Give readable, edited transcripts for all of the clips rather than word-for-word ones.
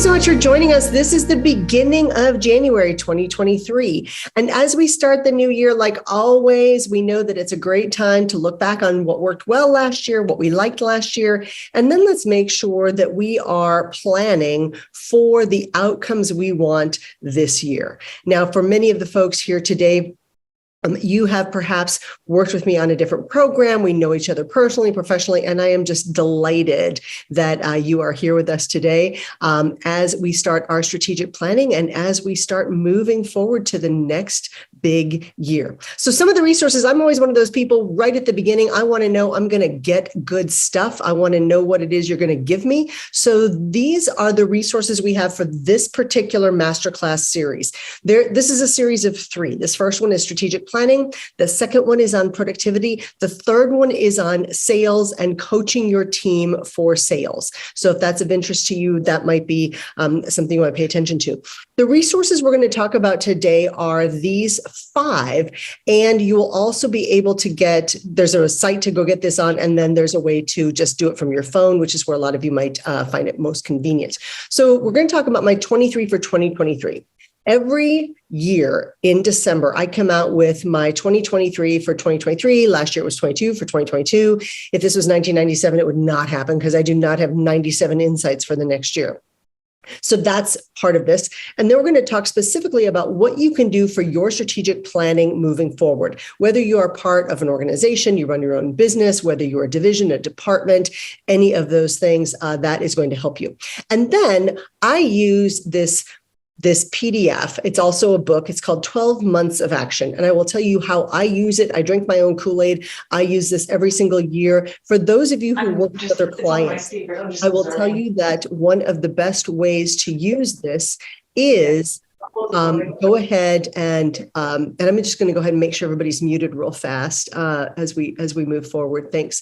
Thanks so much for joining us. This is the beginning of January 2023. And as we start the new year, like always, we know that it's a great time to look back on what worked well last year, what we liked last year, and then let's make sure that we are planning for the outcomes we want this year. Now, for many of the folks here today, you have perhaps worked with me on a different program. We know each other personally, professionally, and I am just delighted that you are here with us today as we start our strategic planning and as we start moving forward to the next big year. So some of the resources, I'm always one of those people right at the beginning. I want to know I'm going to get good stuff. I want to know what it is you're going to give me. So these are the resources we have for this particular masterclass series. This is a series of 3. This first one is strategic planning. The second one is on productivity. The third one is on sales and coaching your team for sales. So if that's of interest to you, that might be something you want to pay attention to. The resources we're going to talk about today are these 5, and you will also be able to there's a site to go get this on, and then there's a way to just do it from your phone, which is where a lot of you might find it most convenient. So we're going to talk about my 23 for 2023. Every year in December, I come out with my 2023 for 2023. Last year it was 22 for 2022. If this was 1997, it would not happen because I do not have 97 insights for the next year. So that's part of this. And then we're going to talk specifically about what you can do for your strategic planning moving forward. Whether you are part of an organization, you run your own business, whether you're a division, a department, any of those things, that is going to help you. And then I use this PDF. It's also a book. It's called 12 Months of Action. And I will tell you how I use it. I drink my own Kool-Aid. I use this every single year. For those of you who work with other clients, I will tell you that one of the best ways to use this is go ahead and I'm just going to go ahead and make sure everybody's muted real fast as we move forward. Thanks.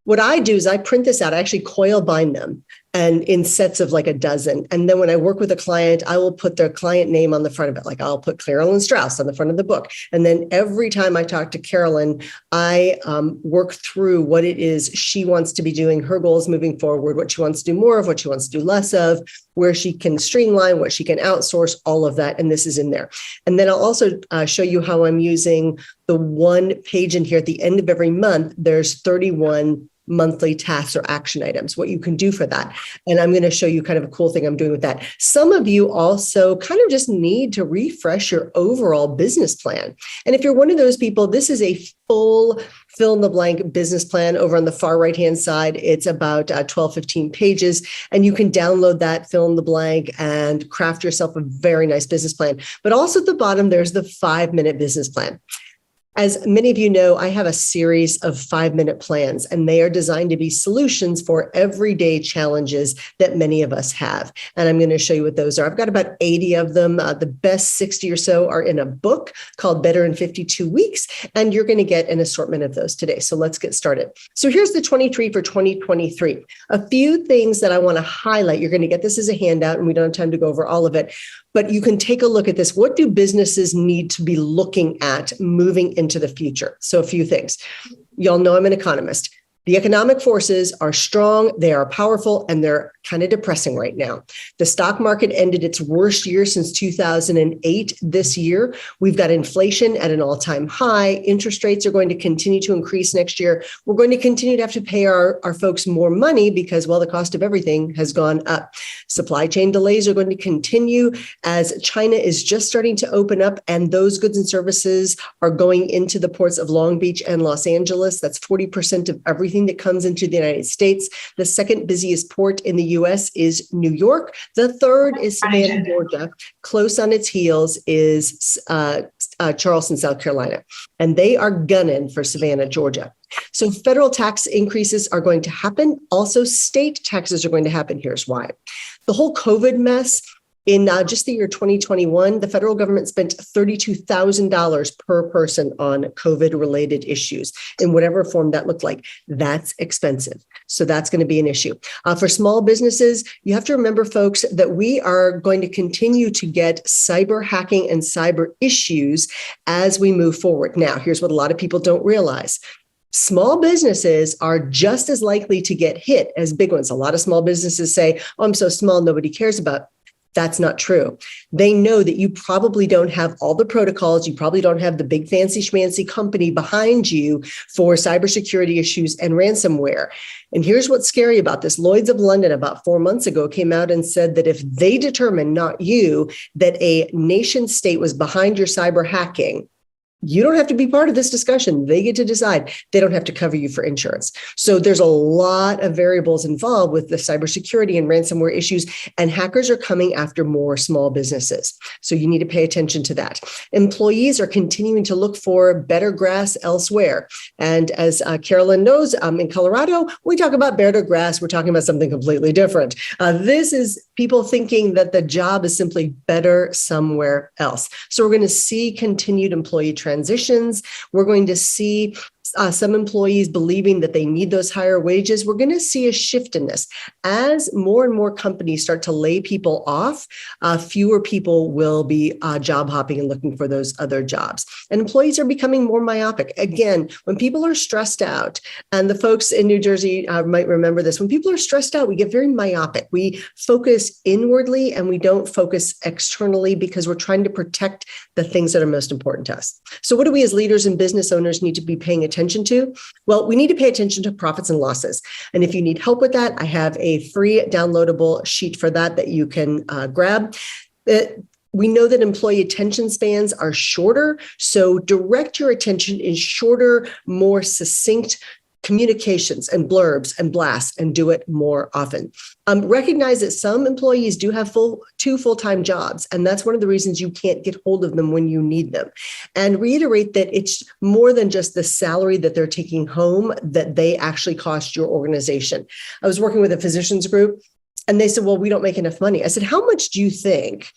What I do is I print this out. I actually coil bind them and in sets of like a dozen. And then when I work with a client, I will put their client name on the front of it. Like I'll put Carolyn Strauss on the front of the book. And then every time I talk to Carolyn, I work through what it is she wants to be doing, her goals moving forward, what she wants to do more of, what she wants to do less of, where she can streamline, what she can outsource, all of that. And this is in there. And then I'll also show you how I'm using the one page in here at the end of every month. There's 31 monthly tasks or action items, what you can do for that. And I'm going to show you kind of a cool thing I'm doing with that. Some of you also kind of just need to refresh your overall business plan. And if you're one of those people, this is a full fill in the blank business plan over on the far right-hand side. It's about 12, 15 pages, and you can download that, fill in the blank, and craft yourself a very nice business plan. But also at the bottom, there's the 5-minute business plan. As many of you know, I have a series of 5-minute plans, and they are designed to be solutions for everyday challenges that many of us have. And I'm going to show you what those are. I've got about 80 of them. The best 60 or so are in a book called Better in 52 Weeks, and you're going to get an assortment of those today. So let's get started. So here's the 23 for 2023. A few things that I want to highlight. You're going to get this as a handout, and we don't have time to go over all of it, but you can take a look at this. What do businesses need to be looking at moving into the future? So a few things. Y'all know I'm an economist. The economic forces are strong, they are powerful, and they're kind of depressing right now. The stock market ended its worst year since 2008 this year. We've got inflation at an all-time high. Interest rates are going to continue to increase next year. We're going to continue to have to pay our folks more money because, well, the cost of everything has gone up. Supply chain delays are going to continue as China is just starting to open up, and those goods and services are going into the ports of Long Beach and Los Angeles. That's 40% of everything that comes into the United States. The second busiest port in the U.S. is New York. The third is Savannah, Georgia. Close on its heels is Charleston, South Carolina. And they are gunning for Savannah, Georgia. So federal tax increases are going to happen. Also, state taxes are going to happen. Here's why. The whole COVID mess. In just the year 2021, the federal government spent $32,000 per person on COVID-related issues in whatever form that looked like. That's expensive. So that's going to be an issue. For small businesses, you have to remember, folks, that we are going to continue to get cyber hacking and cyber issues as we move forward. Now, here's what a lot of people don't realize. Small businesses are just as likely to get hit as big ones. A lot of small businesses say, oh, I'm so small, nobody cares about. That's not true. They know that you probably don't have all the protocols. You probably don't have the big fancy schmancy company behind you for cybersecurity issues and ransomware. And here's what's scary about this. Lloyd's of London about 4 months ago came out and said that if they determine, not you, that a nation state was behind your cyber hacking, you don't have to be part of this discussion. They get to decide. They don't have to cover you for insurance. So there's a lot of variables involved with the cybersecurity and ransomware issues, and hackers are coming after more small businesses. So you need to pay attention to that. Employees are continuing to look for better grass elsewhere. And as Carolyn knows, in Colorado, we talk about better grass. We're talking about something completely different. This is people thinking that the job is simply better somewhere else. So we're going to see continued employee transitions. We're going to see some employees believing that they need those higher wages. We're going to see a shift in this. As more and more companies start to lay people off, fewer people will be job hopping and looking for those other jobs. And employees are becoming more myopic. Again, when people are stressed out, and the folks in New Jersey might remember this, when people are stressed out, we get very myopic. We focus inwardly and we don't focus externally because we're trying to protect the things that are most important to us. So what do we as leaders and business owners need to be paying attention to? Well, we need to pay attention to profits and losses. And if you need help with that, I have a free downloadable sheet for that you can grab. We know that employee attention spans are shorter, so direct your attention in shorter, more succinct communications and blurbs and blasts, and do it more often. Recognize that some employees do have two full-time jobs, and that's one of the reasons you can't get hold of them when you need them. And reiterate that it's more than just the salary that they're taking home, that they actually cost your organization. I was working with a physicians group, and they said, well, we don't make enough money. I said, how much do you think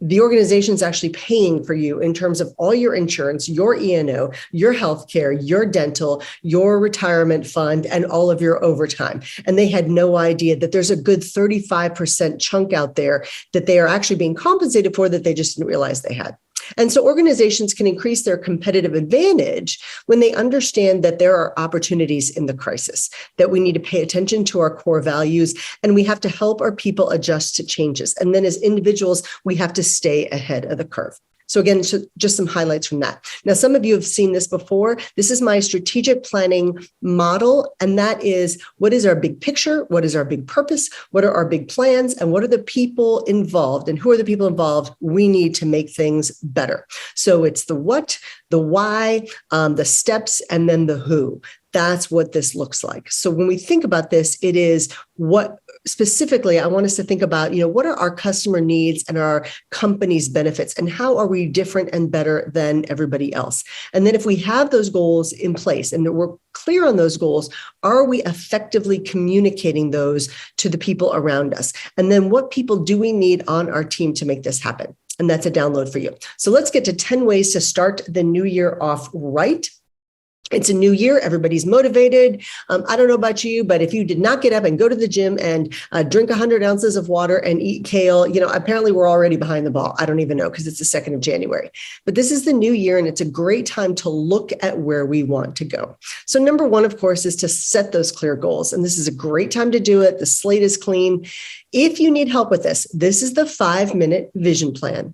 the organization's actually paying for you in terms of all your insurance, your E&O, your healthcare, your dental, your retirement fund, and all of your overtime? And they had no idea that there's a good 35% chunk out there that they are actually being compensated for that they just didn't realize they had. And so organizations can increase their competitive advantage when they understand that there are opportunities in the crisis, that we need to pay attention to our core values, and we have to help our people adjust to changes. And then as individuals, we have to stay ahead of the curve. So again, just some highlights from that. Now, some of you have seen this before. This is my strategic planning model. And that is, what is our big picture? What is our big purpose? What are our big plans? And what are the people involved? And who are the people involved we need to make things better? So it's the what, the why, the steps, and then the who. That's what this looks like. So when we think about this, it is what specifically I want us to think about, what are our customer needs and our company's benefits, and how are we different and better than everybody else? And then if we have those goals in place and we're clear on those goals, are we effectively communicating those to the people around us? And then what people do we need on our team to make this happen? And that's a download for you. So let's get to 10 ways to start the new year off right. It's a new year. Everybody's motivated. I don't know about you, but if you did not get up and go to the gym and drink 100 ounces of water and eat kale, apparently we're already behind the ball. I don't even know, because it's the 2nd of January. But this is the new year, and it's a great time to look at where we want to go. So number one, of course, is to set those clear goals. And this is a great time to do it. The slate is clean. If you need help with this is the 5-minute vision plan.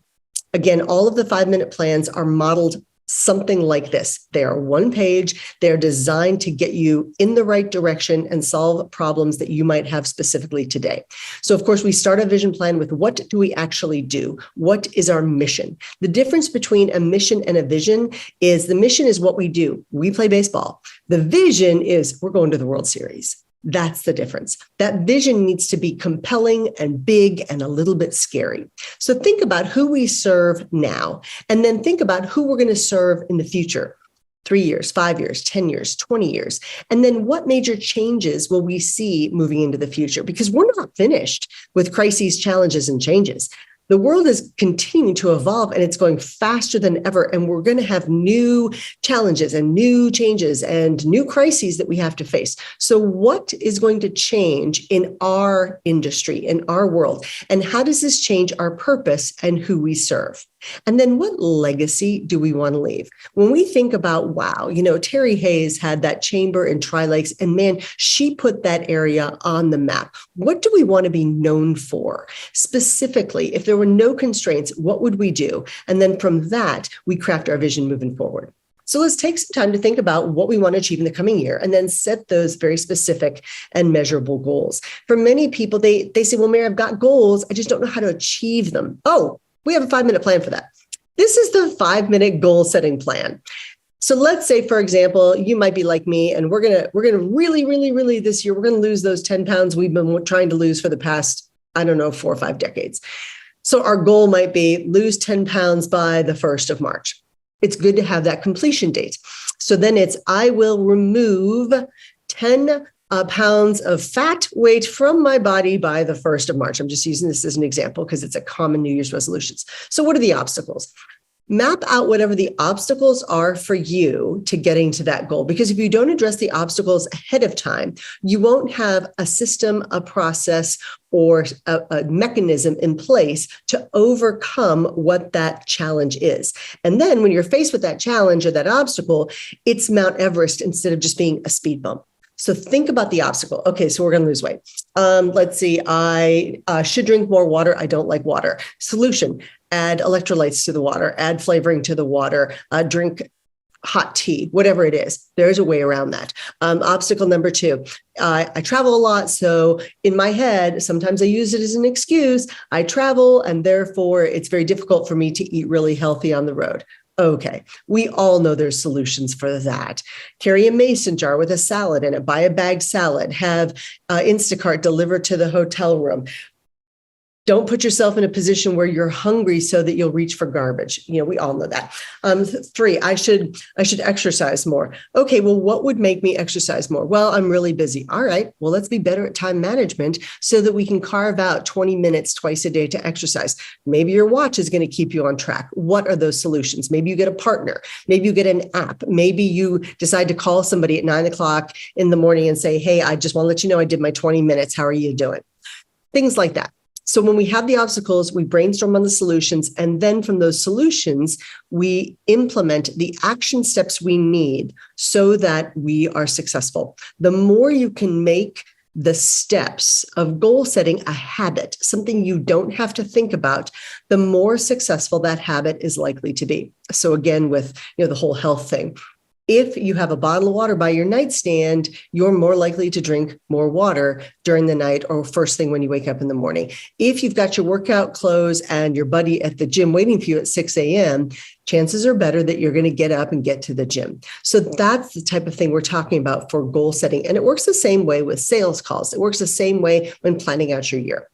Again, all of the 5-minute plans are modeled something like this. They are one page. They're designed to get you in the right direction and solve problems that you might have specifically today. So of course, we start a vision plan with, what do we actually do? What is our mission? The difference between a mission and a vision is, the mission is what we do. We play baseball. The vision is, we're going to the World Series. That's the difference. That vision needs to be compelling and big and a little bit scary. So think about who we serve now, and then think about who we're going to serve in the future. 3 years, 5 years, 10 years, 20 years. And then what major changes will we see moving into the future? Because we're not finished with crises, challenges, and changes. The world is continuing to evolve and it's going faster than ever. And we're going to have new challenges and new changes and new crises that we have to face. So what is going to change in our industry, in our world? And how does this change our purpose and who we serve? And then what legacy do we want to leave? When we think about, wow, Terry Hayes had that chamber in Tri-Lakes, and man, she put that area on the map. What do we want to be known for? Specifically, if there were no constraints, what would we do? And then from that, we craft our vision moving forward. So let's take some time to think about what we want to achieve in the coming year and then set those very specific and measurable goals. For many people, they say, well, Mary, I've got goals. I just don't know how to achieve them. Oh, we have a 5-minute plan for that. This is the 5-minute goal setting plan. So let's say, for example, you might be like me, and we're gonna really this year, we're gonna lose those 10 pounds we've been trying to lose for the past, 4 or 5 decades. So our goal might be lose 10 pounds by the 1st of March. It's good to have that completion date. So then it's, I will remove 10 pounds of fat weight from my body by the 1st of March. I'm just using this as an example because it's a common New Year's resolutions. So what are the obstacles? Map out whatever the obstacles are for you to getting to that goal. Because if you don't address the obstacles ahead of time, you won't have a system, a process, or a mechanism in place to overcome what that challenge is. And then when you're faced with that challenge or that obstacle, it's Mount Everest instead of just being a speed bump. So think about the obstacle. Okay, so we're going to lose weight. Let's see. I should drink more water. I don't like water. Solution: add electrolytes to the water, add flavoring to the water, drink hot tea, whatever it is. There's a way around that. Obstacle number 2, I travel a lot. So in my head, sometimes I use it as an excuse. I travel, and therefore it's very difficult for me to eat really healthy on the road. Okay, we all know there's solutions for that. Carry a mason jar with a salad in it, buy a bagged salad, have Instacart delivered to the hotel room. Don't put yourself in a position where you're hungry so that you'll reach for garbage. We all know that. 3, I should exercise more. Okay, well, what would make me exercise more? Well, I'm really busy. All right, well, let's be better at time management so that we can carve out 20 minutes twice a day to exercise. Maybe your watch is going to keep you on track. What are those solutions? Maybe you get a partner. Maybe you get an app. Maybe you decide to call somebody at 9 o'clock in the morning and say, hey, I just want to let you know I did my 20 minutes. How are you doing? Things like that. So when we have the obstacles, we brainstorm on the solutions, and then from those solutions, we implement the action steps we need so that we are successful. The more you can make the steps of goal setting a habit, something you don't have to think about, the more successful that habit is likely to be. So again, with the whole health thing. If you have a bottle of water by your nightstand, you're more likely to drink more water during the night or first thing when you wake up in the morning. If you've got your workout clothes and your buddy at the gym waiting for you at 6 a.m., chances are better that you're going to get up and get to the gym. So that's the type of thing we're talking about for goal setting. And it works the same way with sales calls. It works the same way when planning out your year.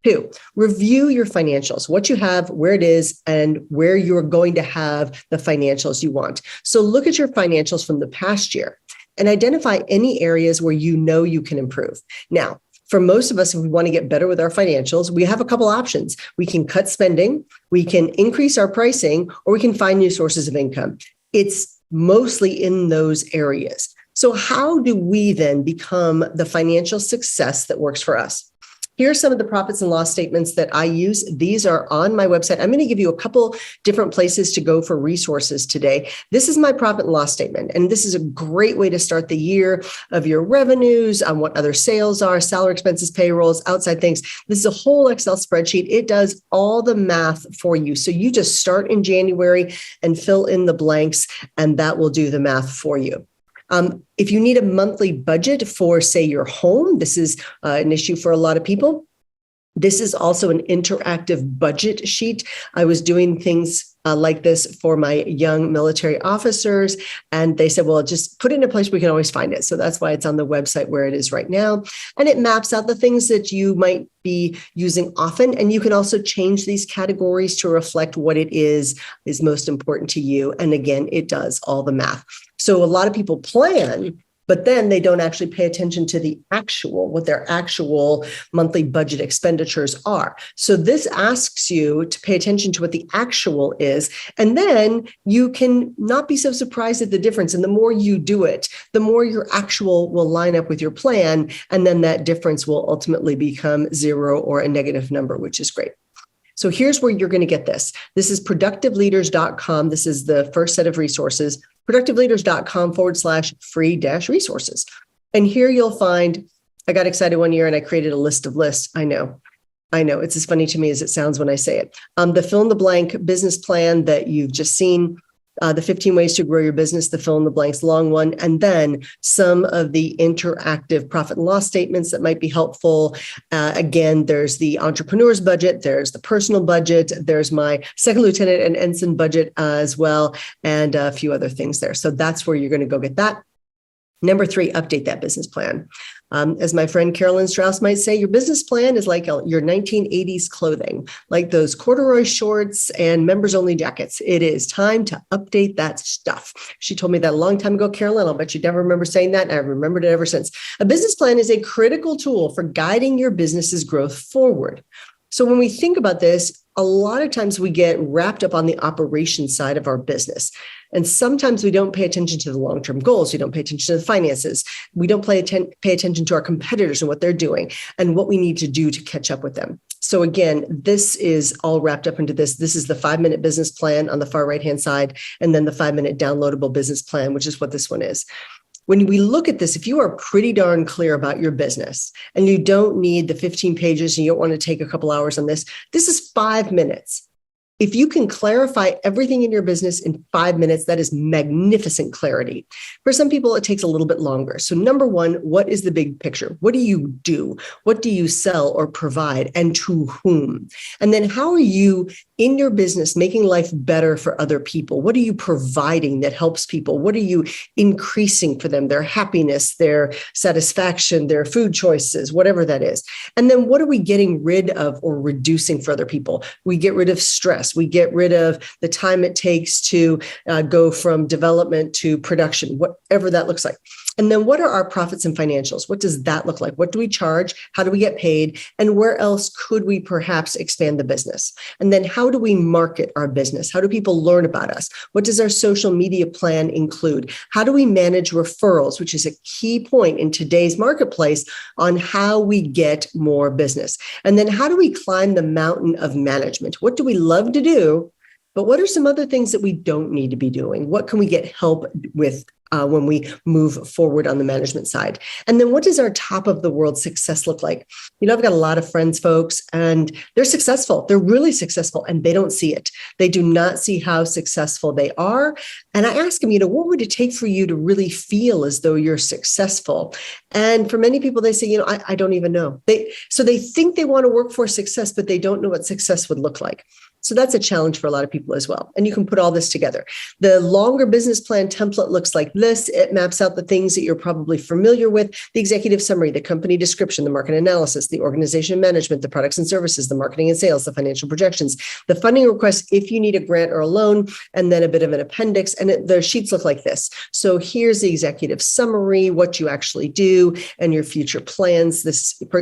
2, review your financials, what you have, where it is, and where you're going to have the financials you want. So look at your financials from the past year and identify any areas where you can improve. Now, for most of us, if we want to get better with our financials, we have a couple options. We can cut spending, we can increase our pricing, or we can find new sources of income. It's mostly in those areas. So how do we then become the financial success that works for us? Here are some of the profits and loss statements that I use. These are on my website. I'm going to give you a couple different places to go for resources today. This is my profit and loss statement, and this is a great way to start the year of your revenues, on what other sales are, salary expenses, payrolls, outside things. This is a whole Excel spreadsheet. It does all the math for you. So you just start in January and fill in the blanks, and that will do the math for you. If you need a monthly budget for, say, your home, this is an issue for a lot of people. This is also an interactive budget sheet. I was doing things like this for my young military officers, and they said, well, just put it in a place where we can always find it. So that's why it's on the website where it is right now. And it maps out the things that you might be using often. And you can also change these categories to reflect what it is most important to you. And again, it does all the math. So a lot of people plan but then they don't actually pay attention to what their actual monthly budget expenditures are. So this asks you to pay attention to what the actual is, and then you can not be so surprised at the difference. And the more you do it, the more your actual will line up with your plan, and then that difference will ultimately become zero or a negative number, which is great. So here's where you're going to get this. This is productiveleaders.com. This is the first set of resources, productiveleaders.com/free-resources. And here you'll find, I got excited one year and I created a list of lists. I know. It's as funny to me as it sounds when I say it. The fill in the blank business plan that you've just seen, the 15 ways to grow your business, the fill in the blanks long one, and then some of the interactive profit and loss statements that might be helpful. Again, there's the entrepreneur's budget, there's the personal budget, there's my second lieutenant and ensign budget as well, and a few other things there. So that's where you're going to go get that. Number 3, update that business plan. As my friend Carolyn Strauss might say, your business plan is like your 1980s clothing, like those corduroy shorts and members only jackets. It is time to update that stuff. She told me that a long time ago, Carolyn. I'll bet you never remember saying that. And I've remembered it ever since. A business plan is a critical tool for guiding your business's growth forward. So when we think about this, a lot of times we get wrapped up on the operations side of our business. And sometimes we don't pay attention to the long-term goals. We don't pay attention to the finances. We don't pay attention to our competitors and what they're doing and what we need to do to catch up with them. So again, this is all wrapped up into this. This is the 5-minute business plan on the far right-hand side, and then the 5-minute downloadable business plan, which is what this one is. When we look at this, if you are pretty darn clear about your business and you don't need the 15 pages and you don't want to take a couple hours on this, this is 5 minutes. If you can clarify everything in your business in 5 minutes, that is magnificent clarity. For some people, it takes a little bit longer. So number 1, what is the big picture? What do you do? What do you sell or provide, and to whom? And then how are you in your business making life better for other people? What are you providing that helps people? What are you increasing for them? Their happiness, their satisfaction, their food choices, whatever that is. And then what are we getting rid of or reducing for other people? We get rid of stress. We get rid of the time it takes to go from development to production, whatever that looks like. And then what are our profits and financials? What does that look like? What do we charge? How do we get paid? And where else could we perhaps expand the business? And then how do we market our business? How do people learn about us? What does our social media plan include? How do we manage referrals, which is a key point in today's marketplace on how we get more business? And then how do we climb the mountain of management? What do we love to do? But what are some other things that we don't need to be doing? What can we get help with when we move forward on the management side? And then what does our top of the world success look like? I've got a lot of friends, folks, and they're successful. They're really successful, and they don't see it. They do not see how successful they are. And I ask them, what would it take for you to really feel as though you're successful? And for many people, they say, I don't even know. So they think they want to work for success, but they don't know what success would look like. So that's a challenge for a lot of people as well. And you can put all this together. The longer business plan template looks like this. It maps out the things that you're probably familiar with: the executive summary, the company description, the market analysis, the organization management, the products and services, the marketing and sales, the financial projections, the funding request if you need a grant or a loan, and then a bit of an appendix. And the sheets look like this. So here's the executive summary, what you actually do, and your future plans.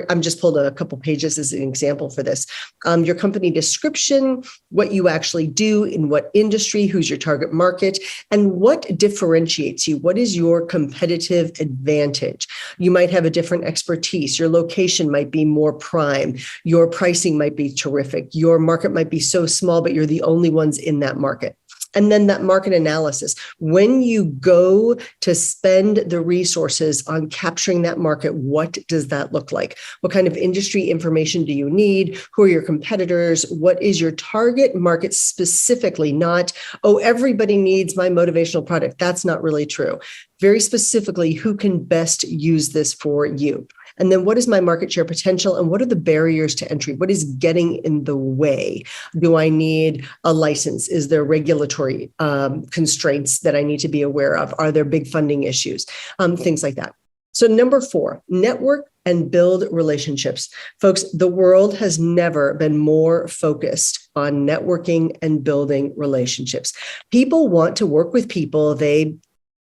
I'm just pulled a couple pages as an example for this. Your company description, what you actually do, in what industry, who's your target market, and what differentiates you. What is your competitive advantage? You might have a different expertise. Your location might be more prime. Your pricing might be terrific. Your market might be so small, but you're the only ones in that market. And then that market analysis. When you go to spend the resources on capturing that market, what does that look like? What kind of industry information do you need? Who are your competitors? What is your target market specifically? Not, everybody needs my motivational product. That's not really true. Very specifically, who can best use this for you? And then what is my market share potential, and what are the barriers to entry? What is getting in the way? Do I need a license? Is there regulatory constraints that I need to be aware of? Are there big funding issues? Things like that. So number 4, network and build relationships. Folks, the world has never been more focused on networking and building relationships. People want to work with people they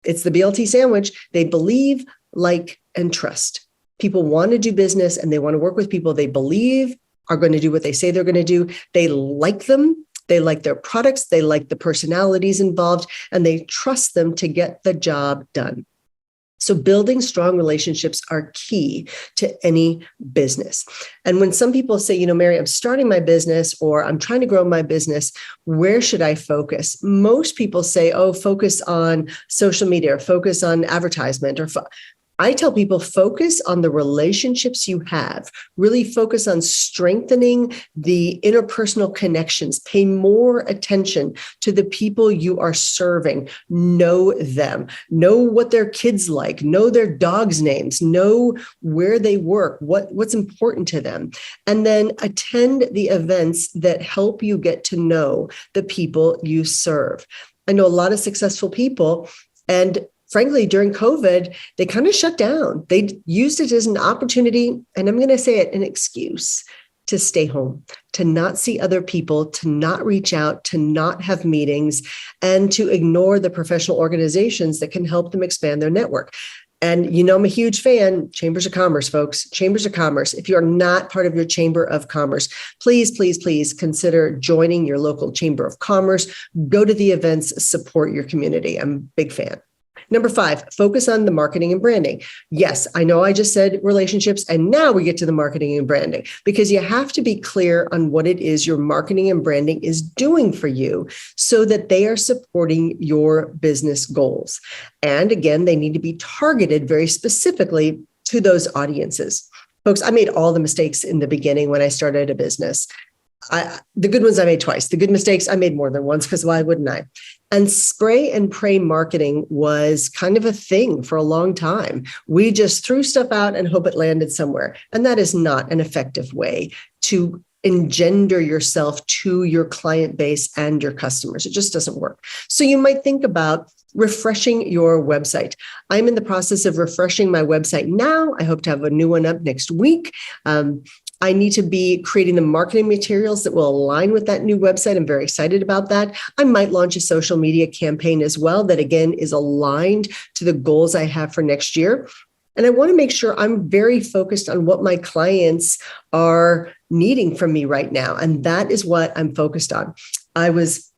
It's the BLT sandwich. They believe, like, and trust. People want to do business and they want to work with people they believe are going to do what they say they're going to do. They like them. They like their products. They like the personalities involved, and they trust them to get the job done. So building strong relationships are key to any business. And when some people say, Mary, I'm starting my business or I'm trying to grow my business, where should I focus? Most people say, focus on social media, or focus on advertisement, I tell people, focus on the relationships you have. Really focus on strengthening the interpersonal connections. Pay more attention to the people you are serving. Know them. Know what their kids like. Know their dogs' names. Know where they work, what's important to them. And then attend the events that help you get to know the people you serve. I know a lot of successful people, and frankly, during COVID, they kind of shut down. They used it as an opportunity, and I'm going to say it, an excuse to stay home, to not see other people, to not reach out, to not have meetings, and to ignore the professional organizations that can help them expand their network. And I'm a huge fan, Chambers of Commerce, folks, Chambers of Commerce. If you're not part of your Chamber of Commerce, please, please, please consider joining your local Chamber of Commerce. Go to the events, support your community. I'm a big fan. Number 5, focus on the marketing and branding. Yes, I know I just said relationships, and now we get to the marketing and branding, because you have to be clear on what it is your marketing and branding is doing for you so that they are supporting your business goals. And again, they need to be targeted very specifically to those audiences. Folks, I made all the mistakes in the beginning when I started a business. The good ones I made twice. The good mistakes I made more than once, because why wouldn't I? And spray and pray marketing was kind of a thing for a long time. We just threw stuff out and hope it landed somewhere. And that is not an effective way to engender yourself to your client base and your customers. It just doesn't work. So you might think about refreshing your website. I'm in the process of refreshing my website now. I hope to have a new one up next week. I need to be creating the marketing materials that will align with that new website. I'm very excited about that. I might launch a social media campaign as well that, again, is aligned to the goals I have for next year. And I want to make sure I'm very focused on what my clients are needing from me right now. And that is what I'm focused on. I was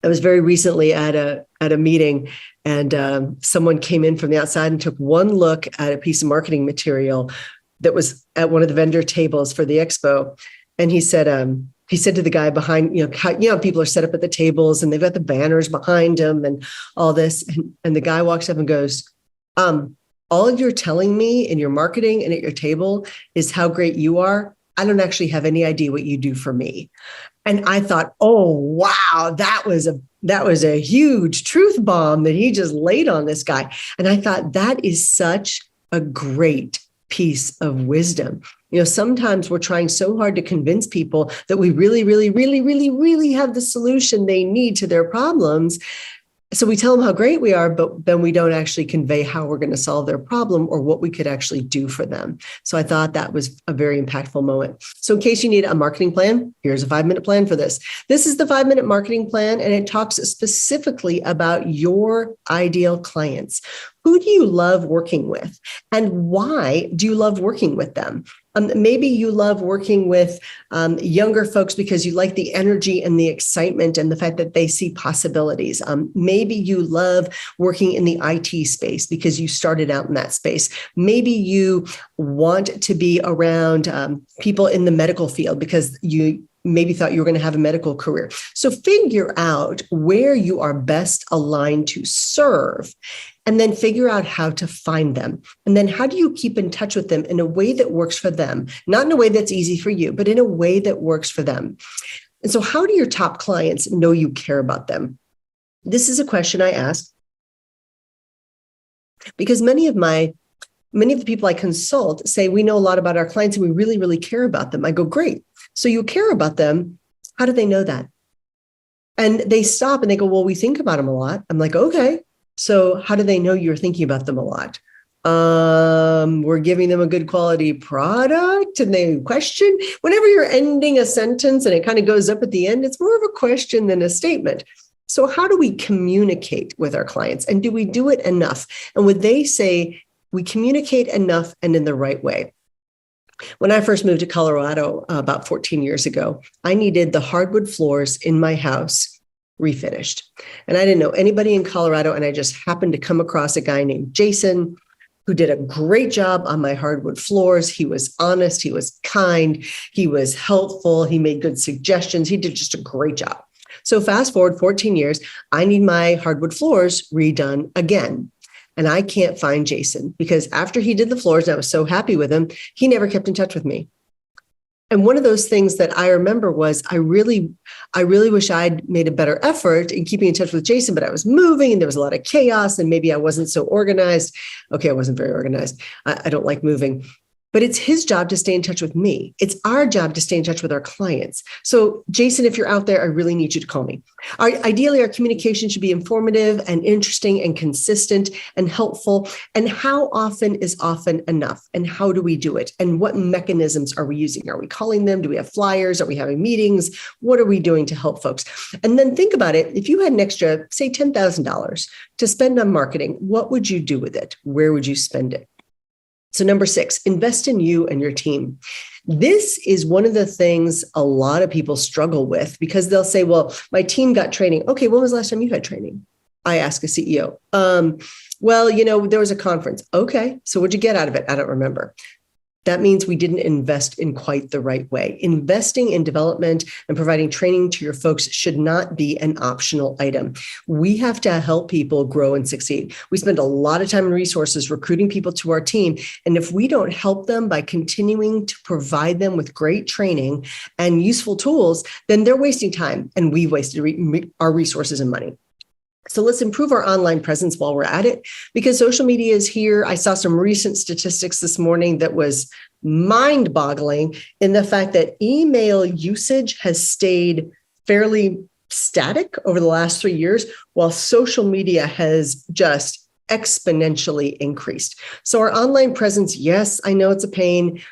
very recently at a meeting, and someone came in from the outside and took one look at a piece of marketing material that was at one of the vendor tables for the expo. And he said to the guy behind, people are set up at the tables and they've got the banners behind them and all this. And the guy walks up and goes, all you're telling me in your marketing and at your table is how great you are. I don't actually have any idea what you do for me. And I thought, oh, wow, that was a huge truth bomb that he just laid on this guy. And I thought, that is such a great piece of wisdom. Sometimes we're trying so hard to convince people that we really, really, really, really, really have the solution they need to their problems. So we tell them how great we are, but then we don't actually convey how we're going to solve their problem or what we could actually do for them. So I thought that was a very impactful moment. So in case you need a marketing plan, here's a 5-minute plan for this. This is the 5-minute marketing plan, and it talks specifically about your ideal clients. Who do you love working with? And why do you love working with them? Maybe you love working with younger folks because you like the energy and the excitement and the fact that they see possibilities. Maybe you love working in the IT space because you started out in that space. Maybe you want to be around people in the medical field because you maybe thought you were going to have a medical career. So figure out where you are best aligned to serve, and then figure out how to find them. And then how do you keep in touch with them in a way that works for them? Not in a way that's easy for you, but in a way that works for them. And so how do your top clients know you care about them? This is a question I ask because many of the people I consult say, we know a lot about our clients and we really, really care about them. I go, great. So you care about them. How do they know that? And they stop and they go, well, we think about them a lot. I'm like, okay. So how do they know you're thinking about them a lot? We're giving them a good quality product, and they question. Whenever you're ending a sentence and it kind of goes up at the end, it's more of a question than a statement. So how do we communicate with our clients, and do we do it enough? And would they say we communicate enough and in the right way? When I first moved to Colorado about 14 years ago, I needed the hardwood floors in my house refinished. And I didn't know anybody in Colorado. And I just happened to come across a guy named Jason who did a great job on my hardwood floors. He was honest. He was kind. He was helpful. He made good suggestions. He did just a great job. So fast forward 14 years, I need my hardwood floors redone again. And I can't find Jason because after he did the floors, and I was so happy with him, he never kept in touch with me. And one of those things that I remember was I really wish I'd made a better effort in keeping in touch with Jason, but I was moving and there was a lot of chaos and maybe I wasn't so organized. Okay, I wasn't very organized. I don't like moving. But it's his job to stay in touch with me. It's our job to stay in touch with our clients. So Jason, if you're out there, I really need you to call me. Ideally, our communication should be informative and interesting and consistent and helpful. And how often is often enough? And how do we do it? And what mechanisms are we using? Are we calling them? Do we have flyers? Are we having meetings? What are we doing to help folks? And then think about it. If you had an extra, say, $10,000 to spend on marketing, what would you do with it? Where would you spend it? So number 6, invest in you and your team. This is one of the things a lot of people struggle with because they'll say, well, my team got training. Okay, when was the last time you had training? I ask a CEO. Well, there was a conference. Okay, so what'd you get out of it? I don't remember. That means we didn't invest in quite the right way. Investing in development and providing training to your folks should not be an optional item. We have to help people grow and succeed. We spend a lot of time and resources recruiting people to our team. And if we don't help them by continuing to provide them with great training and useful tools, then they're wasting time and we've wasted our resources and money. So let's improve our online presence while we're at it, because social media is here. I saw some recent statistics this morning that was mind-boggling in the fact that email usage has stayed fairly static over the last 3 years, while social media has just exponentially increased. So our online presence, yes, I know it's a pain.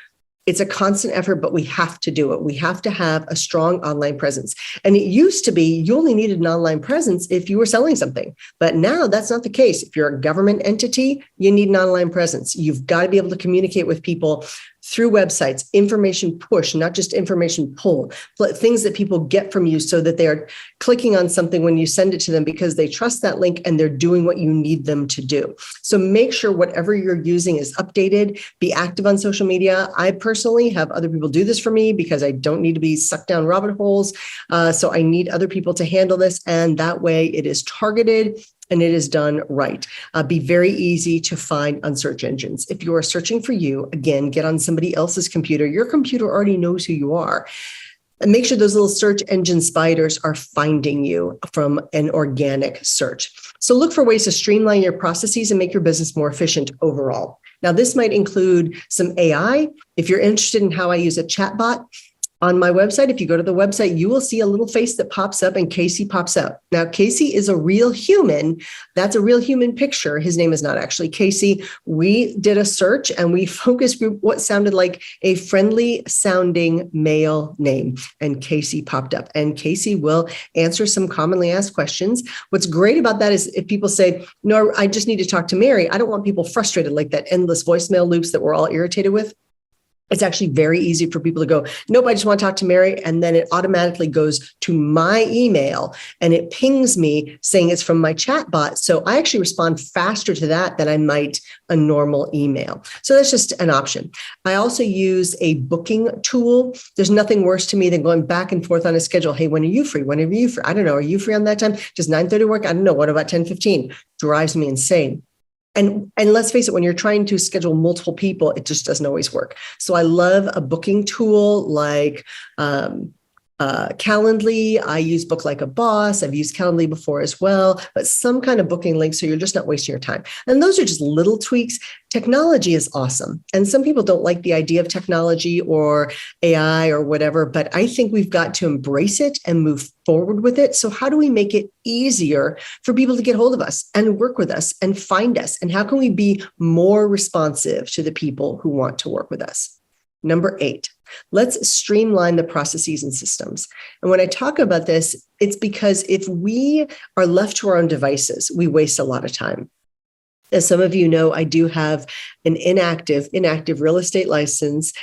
It's a constant effort, but we have to do it. We have to have a strong online presence. And it used to be you only needed an online presence if you were selling something. But now that's not the case. If you're a government entity, you need an online presence. You've got to be able to communicate with people through websites, information push, not just information pull, but things that people get from you so that they are clicking on something when you send it to them because they trust that link and they're doing what you need them to do. So make sure whatever you're using is updated, be active on social media. I personally have other people do this for me because I don't need to be sucked down rabbit holes. So I need other people to handle this. And that way it is targeted and it is done right. Be very easy to find on search engines. If you are searching for you, again, get on somebody else's computer. Your computer already knows who you are. And make sure those little search engine spiders are finding you from an organic search. So look for ways to streamline your processes and make your business more efficient overall. Now, this might include some AI. If you're interested in how I use a chatbot, on my website, if you go to the website, you will see a little face that pops up and Casey pops up. Now, Casey is a real human. That's a real human picture. His name is not actually Casey. We did a search and we focus group what sounded like a friendly sounding male name. And Casey popped up. And Casey will answer some commonly asked questions. What's great about that is if people say, no, I just need to talk to Mary. I don't want people frustrated like that endless voicemail loops that we're all irritated with. It's actually very easy for people to go, nope, I just want to talk to Mary. And then it automatically goes to my email and it pings me saying it's from my chat bot. So I actually respond faster to that than I might a normal email. So that's just an option. I also use a booking tool. There's nothing worse to me than going back and forth on a schedule. Hey, when are you free? When are you free? I don't know. Are you free on that time? Does 9:30 work? I don't know. What about 10:15? Drives me insane. And let's face it, when you're trying to schedule multiple people, it just doesn't always work. So I love a booking tool like Calendly. I use Book Like a Boss. I've used Calendly before as well, but some kind of booking link so you're just not wasting your time. And those are just little tweaks. Technology is awesome. And some people don't like the idea of technology or AI or whatever, but I think we've got to embrace it and move forward with it. So how do we make it easier for people to get hold of us and work with us and find us? And how can we be more responsive to the people who want to work with us? Number 8, Let's streamline the processes and systems. And when I talk about this, it's because if we are left to our own devices, we waste a lot of time. As some of you know, I do have an inactive real estate license,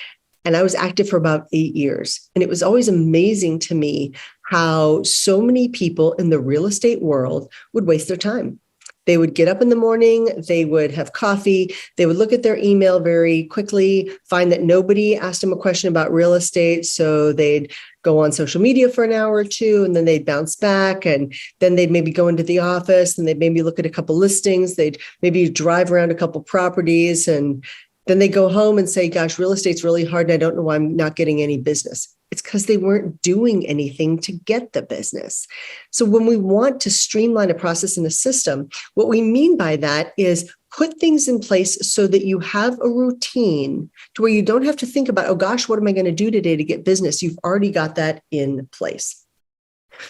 and I was active for about 8 years. And it was always amazing to me how so many people in the real estate world would waste their time. They would get up in the morning, they would have coffee, they would look at their email very quickly, find that nobody asked them a question about real estate. So they'd go on social media for an hour or two, and then they'd bounce back, and then they'd maybe go into the office and they'd maybe look at a couple listings. They'd maybe drive around a couple properties, and then they go home and say, gosh, real estate's really hard, and I don't know why I'm not getting any business. It's because they weren't doing anything to get the business. So when we want to streamline a process in a system, what we mean by that is put things in place so that you have a routine to where you don't have to think about, oh gosh, what am I going to do today to get business? You've already got that in place.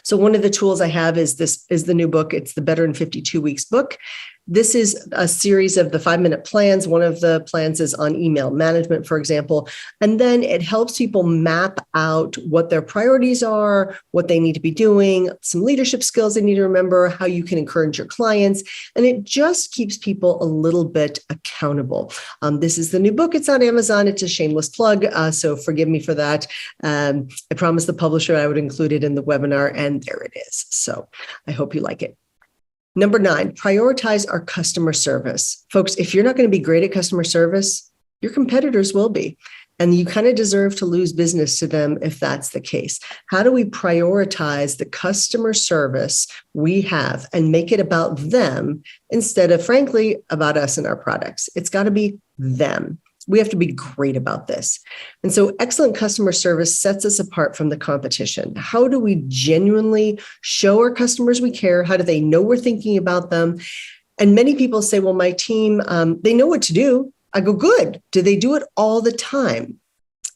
So one of the tools I have is the new book. It's the Better in 52 Weeks book. This is a series of the 5-minute plans. One of the plans is on email management, for example. And then it helps people map out what their priorities are, what they need to be doing, some leadership skills they need to remember, how you can encourage your clients. And it just keeps people a little bit accountable. This is the new book. It's on Amazon. It's a shameless plug, so forgive me for that. I promised the publisher I would include it in the webinar, and there it is. So I hope you like it. Number 9, prioritize our customer service. Folks, if you're not going to be great at customer service, your competitors will be. And you kind of deserve to lose business to them if that's the case. How do we prioritize the customer service we have and make it about them instead of, frankly, about us and our products? It's got to be them. We have to be great about this. And so excellent customer service sets us apart from the competition. How do we genuinely show our customers we care? How do they know we're thinking about them? And many people say, well, my team, they know what to do. I go, good. Do they do it all the time?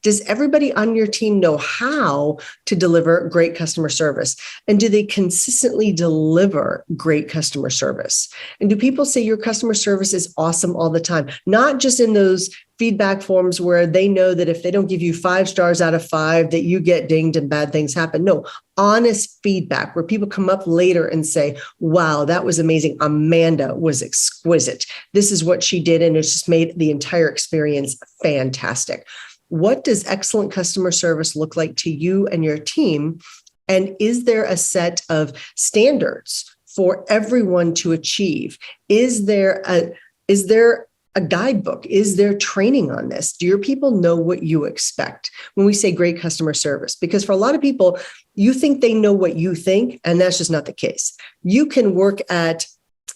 Does everybody on your team know how to deliver great customer service? And do they consistently deliver great customer service? And do people say your customer service is awesome all the time? Not just in those feedback forms where they know that if they don't give you 5 stars out of 5, that you get dinged and bad things happen. No, honest feedback where people come up later and say, wow, that was amazing. Amanda was exquisite. This is what she did, and it's just made the entire experience fantastic. What does excellent customer service look like to you and your team? And is there a set of standards for everyone to achieve? Is there a guidebook? Is there training on this? Do your people know what you expect when we say great customer service? Because for a lot of people, you think they know what you think, and that's just not the case. You can work at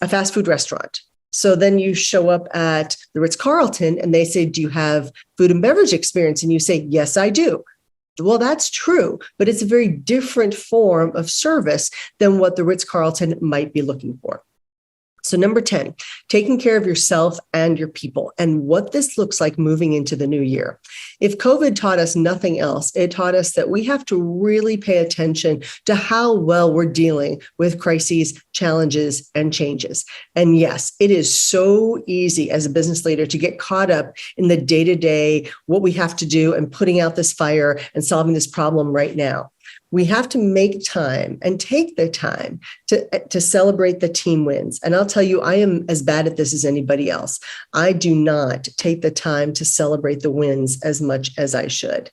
a fast food restaurant. So then you show up at the Ritz-Carlton and they say, do you have food and beverage experience? And you say, yes, I do. Well, that's true, but it's a very different form of service than what the Ritz-Carlton might be looking for. So number 10, taking care of yourself and your people, and what this looks like moving into the new year. If COVID taught us nothing else, it taught us that we have to really pay attention to how well we're dealing with crises, challenges, and changes. And yes, it is so easy as a business leader to get caught up in the day-to-day, what we have to do and putting out this fire and solving this problem right now. We have to make time and take the time to celebrate the team wins. And I'll tell you, I am as bad at this as anybody else. I do not take the time to celebrate the wins as much as I should.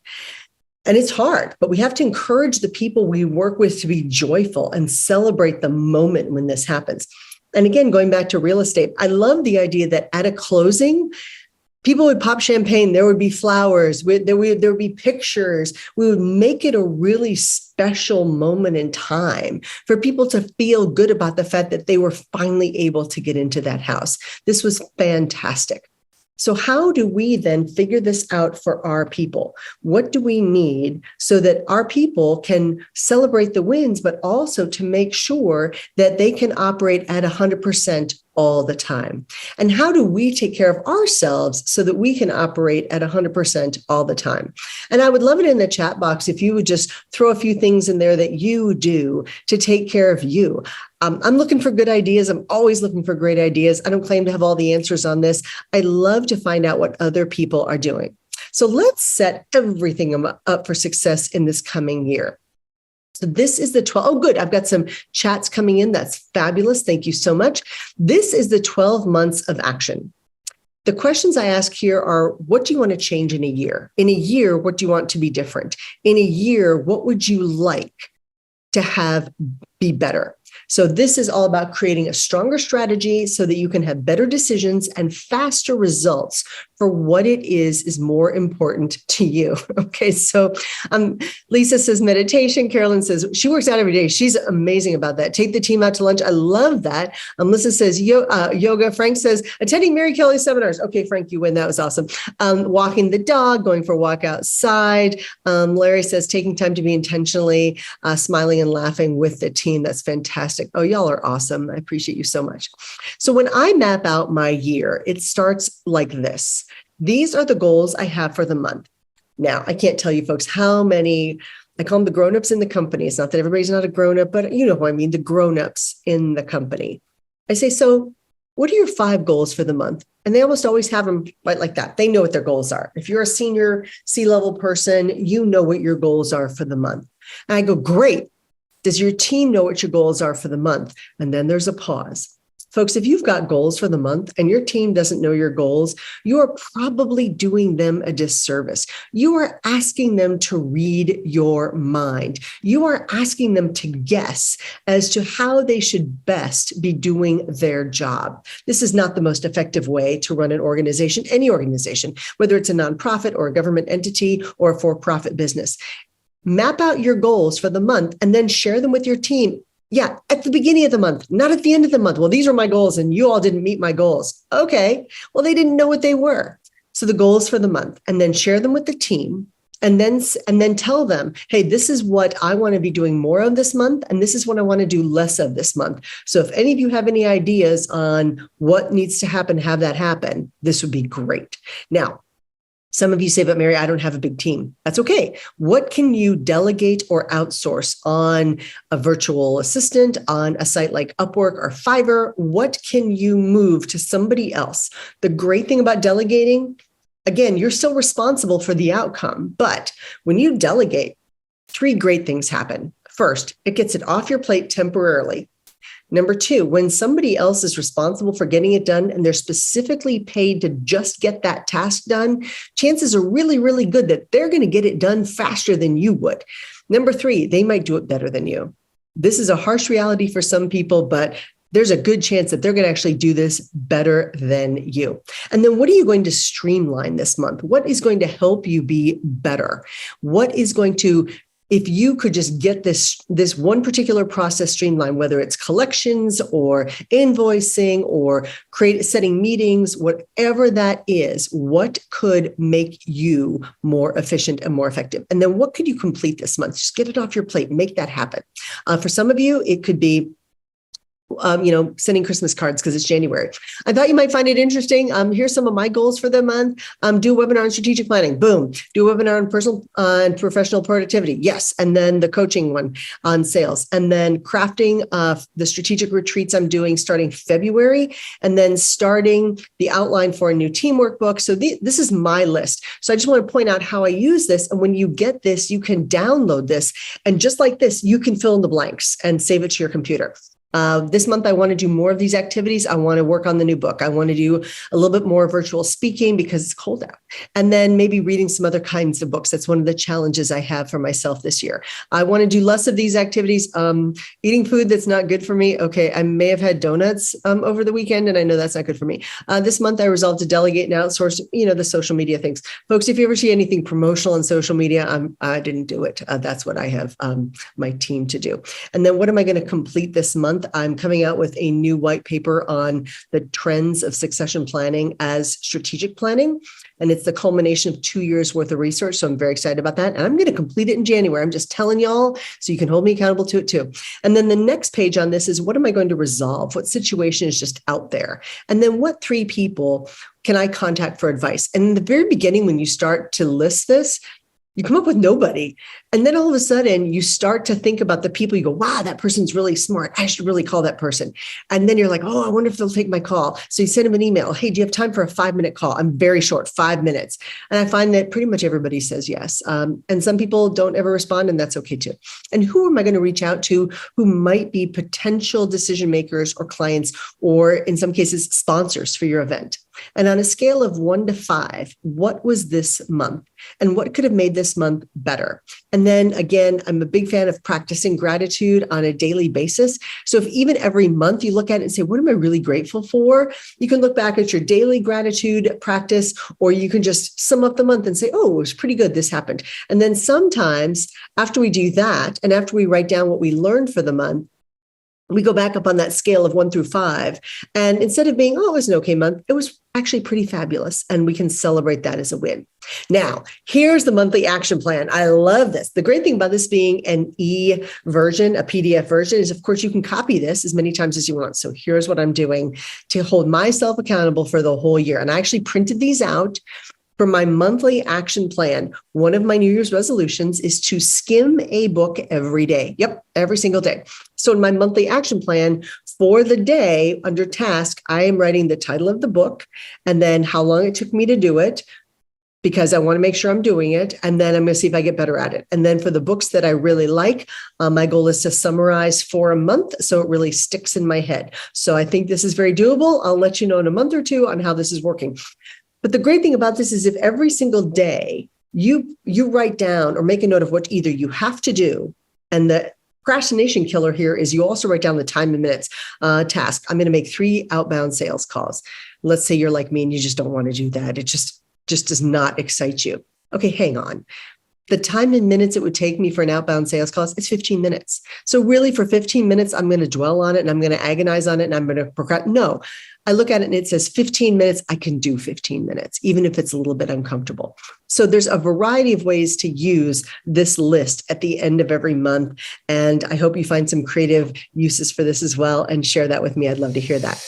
And it's hard, but we have to encourage the people we work with to be joyful and celebrate the moment when this happens. And again, going back to real estate, I love the idea that at a closing, people would pop champagne. There would be flowers. There would be pictures. We would make it a really special moment in time for people to feel good about the fact that they were finally able to get into that house. This was fantastic. So how do we then figure this out for our people? What do we need so that our people can celebrate the wins, but also to make sure that they can operate at 100% all the time? And how do we take care of ourselves so that we can operate at 100% all the time? And I would love it in the chat box if you would just throw a few things in there that you do to take care of you. I'm looking for good ideas. I'm always looking for great ideas. I don't claim to have all the answers on this. I love to find out what other people are doing. So let's set everything up for success in this coming year. So this is the 12. Oh, good. I've got some chats coming in. That's fabulous. Thank you so much. This is the 12 months of action. The questions I ask here are, what do you want to change in a year? In a year, what do you want to be different? In a year, what would you like to have be better? So this is all about creating a stronger strategy so that you can have better decisions and faster results for what it is more important to you. Okay, so Lisa says meditation. Carolyn says she works out every day. She's amazing about that. Take the team out to lunch. I love that. Melissa says yoga. Frank says attending Mary Kelly seminars. Okay, Frank, you win. That was awesome. Walking the dog, going for a walk outside. Larry says taking time to be intentionally smiling and laughing with the team. That's fantastic. Oh, y'all are awesome. I appreciate you so much. So when I map out my year, it starts like this. These are the goals I have for the month. Now, I can't tell you folks how many, I call them the grownups in the company. It's not that everybody's not a grownup, but you know who I mean, the grownups in the company. I say, so what are your 5 goals for the month? And they almost always have them right like that. They know what their goals are. If you're a senior C-level person, you know what your goals are for the month. And I go, great. Does your team know what your goals are for the month? And then there's a pause. Folks, if you've got goals for the month and your team doesn't know your goals, you are probably doing them a disservice. You are asking them to read your mind. You are asking them to guess as to how they should best be doing their job. This is not the most effective way to run an organization, any organization, whether it's a nonprofit or a government entity or a for-profit business. Map out your goals for the month and then share them with your team. Yeah, at the beginning of the month, not at the end of the month. Well, these are my goals and you all didn't meet my goals. Okay, well, they didn't know what they were. So the goals for the month, and then share them with the team and then tell them, hey, this is what I want to be doing more of this month. And this is what I want to do less of this month. So if any of you have any ideas on what needs to happen, have that happen, this would be great. Now, some of you say, but Mary, I don't have a big team. That's okay. What can you delegate or outsource on a virtual assistant, on a site like Upwork or Fiverr? What can you move to somebody else? The great thing about delegating, again, you're still responsible for the outcome. But when you delegate, 3 great things happen. First, it gets it off your plate temporarily. Number 2, when somebody else is responsible for getting it done and they're specifically paid to just get that task done, chances are really, really good that they're going to get it done faster than you would. Number 3, they might do it better than you. This is a harsh reality for some people, but there's a good chance that they're going to actually do this better than you. And then what are you going to streamline this month? What is going to help you be better? What is going to, if you could just get this one particular process streamlined, whether it's collections or invoicing or setting meetings, whatever that is, what could make you more efficient and more effective? And then what could you complete this month? Just get it off your plate and make that happen. For some of you, it could be sending Christmas cards because it's January. I thought you might find it interesting. Here's some of my goals for the month. Do a webinar on strategic planning. Boom. Do a webinar on personal and professional productivity. Yes. And then the coaching one on sales. And then crafting the strategic retreats I'm doing starting February. And then starting the outline for a new teamwork book. So this is my list. So I just want to point out how I use this. And when you get this, you can download this. And just like this, you can fill in the blanks and save it to your computer. This month, I want to do more of these activities. I want to work on the new book. I want to do a little bit more virtual speaking because it's cold out. And then maybe reading some other kinds of books. That's one of the challenges I have for myself this year. I want to do less of these activities. Eating food that's not good for me. Okay, I may have had donuts over the weekend, and I know that's not good for me. This month, I resolved to delegate and outsource, the social media things. Folks, if you ever see anything promotional on social media, I didn't do it. That's what I have my team to do. And then what am I going to complete this month? I'm coming out with a new white paper on the trends of succession planning as strategic planning. And it's the culmination of 2 years worth of research. So I'm very excited about that. And I'm going to complete it in January. I'm just telling y'all so you can hold me accountable to it too. And then the next page on this is, what am I going to resolve? What situation is just out there? And then what 3 people can I contact for advice? And in the very beginning, when you start to list this, You come up with nobody. And then all of a sudden you start to think about the people. You go, wow, that person's really smart. I should really call that person. And then you're like, oh, I wonder if they'll take my call. So you send them an email. Hey, do you have time for a 5-minute call? I'm very short, 5 minutes. And I find that pretty much everybody says yes. And some people don't ever respond, and that's okay too. And who am I going to reach out to who might be potential decision makers or clients, or in some cases, sponsors for your event? And on a scale of 1 to 5, what was this month? And what could have made this month better? And then again, I'm a big fan of practicing gratitude on a daily basis. So if even every month you look at it and say, what am I really grateful for? You can look back at your daily gratitude practice, or you can just sum up the month and say, oh, it was pretty good. This happened. And then sometimes after we do that, and after we write down what we learned for the month, we go back up on that scale of 1 through 5. And instead of being, oh, it was an okay month, it was actually pretty fabulous. And we can celebrate that as a win. Now, here's the monthly action plan. I love this. The great thing about this being an e-version, a PDF version, is, of course, you can copy this as many times as you want. So here's what I'm doing to hold myself accountable for the whole year. And I actually printed these out. For my monthly action plan, one of my New Year's resolutions is to skim a book every day. Yep, every single day. So in my monthly action plan for the day under task, I am writing the title of the book and then how long it took me to do it, because I want to make sure I'm doing it. And then I'm going to see if I get better at it. And then for the books that I really like, my goal is to summarize for a month so it really sticks in my head. So I think this is very doable. I'll let you know in a month or two on how this is working. But the great thing about this is if every single day you write down or make a note of what either you have to do, and the procrastination killer here is you also write down the time and minutes task. I'm going to make 3 outbound sales calls. Let's say you're like me and you just don't want to do that. It just does not excite you. Okay, hang on. The time in minutes it would take me for an outbound sales call is 15 minutes. So really for 15 minutes, I'm going to dwell on it and I'm going to agonize on it and I'm going to procrastinate. No, I look at it and it says 15 minutes. I can do 15 minutes, even if it's a little bit uncomfortable. So there's a variety of ways to use this list at the end of every month. And I hope you find some creative uses for this as well and share that with me. I'd love to hear that.